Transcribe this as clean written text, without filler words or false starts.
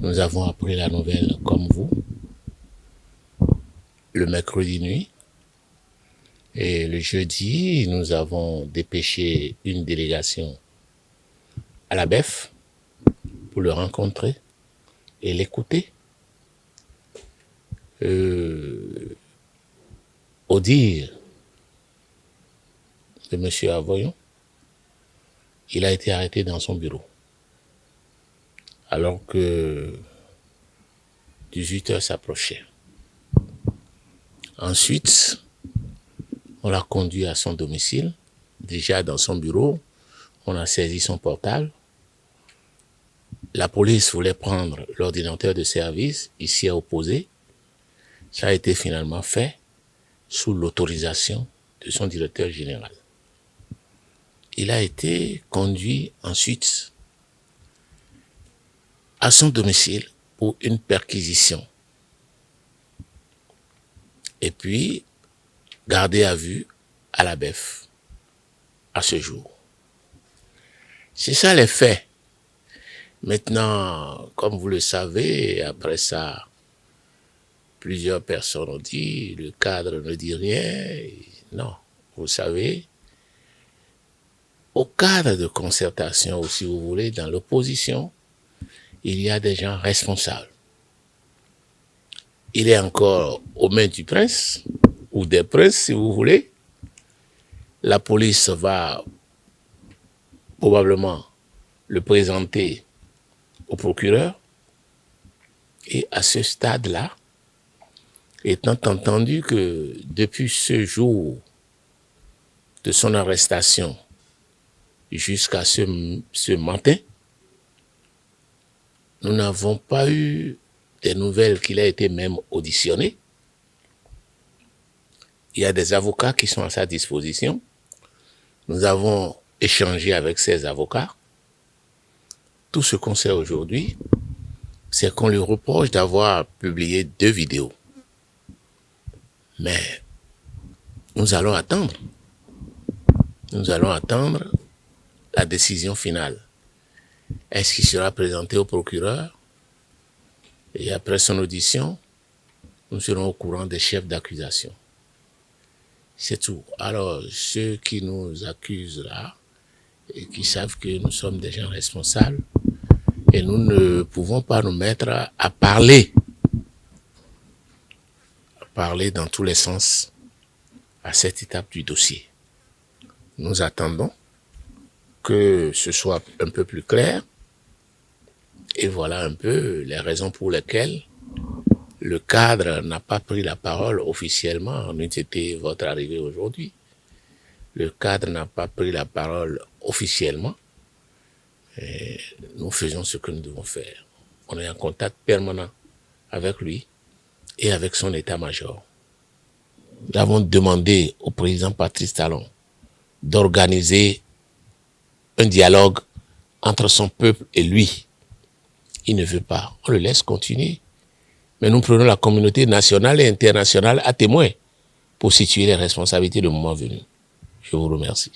Nous avons appris la nouvelle comme vous, le mercredi nuit. Et le jeudi, nous avons dépêché une délégation à la BEF pour le rencontrer et l'écouter. Au dire de M. Avoyon, il a été arrêté dans son bureau. Alors que 18 heures s'approchaient. Ensuite, on l'a conduit à son domicile. Déjà dans son bureau, on a saisi son portable. La police voulait prendre l'ordinateur de service, il s'y est opposé. Ça a été finalement fait sous l'autorisation de son directeur général. Il a été conduit ensuite à son domicile pour une perquisition. Et puis, gardé à vue à la BEF à ce jour. C'est ça les faits. Maintenant, comme vous le savez, après ça, plusieurs personnes ont dit, le cadre ne dit rien. Non, vous savez, au cadre de concertation, ou si vous voulez, dans l'opposition, il y a des gens responsables. Il est encore aux mains du prince, ou des princes, si vous voulez. La police va probablement le présenter au procureur. Et à ce stade-là, étant entendu que depuis ce jour de son arrestation jusqu'à ce matin, nous n'avons pas eu des nouvelles qu'il a été même auditionné. Il y a des avocats qui sont à sa disposition. Nous avons échangé avec ces avocats. Tout ce qu'on sait aujourd'hui, c'est qu'on lui reproche d'avoir publié 2 vidéos. Mais nous allons attendre. Nous allons attendre la décision finale. Est-ce qu'il sera présenté au procureur? Et après son audition, nous serons au courant des chefs d'accusation. C'est tout. Alors, ceux qui nous accusent là, et qui savent que nous sommes des gens responsables, et nous ne pouvons pas nous mettre à parler dans tous les sens à cette étape du dossier. Nous attendons que ce soit un peu plus clair, et voilà un peu les raisons pour lesquelles le cadre n'a pas pris la parole officiellement, en eût été votre arrivée aujourd'hui. Le cadre n'a pas pris la parole officiellement. Et nous faisons ce que nous devons faire. On est en contact permanent avec lui et avec son état-major. Nous avons demandé au président Patrice Talon d'organiser un dialogue entre son peuple et lui. Il ne veut pas. On le laisse continuer. Mais nous prenons la communauté nationale et internationale à témoin pour situer les responsabilités le moment venu. Je vous remercie.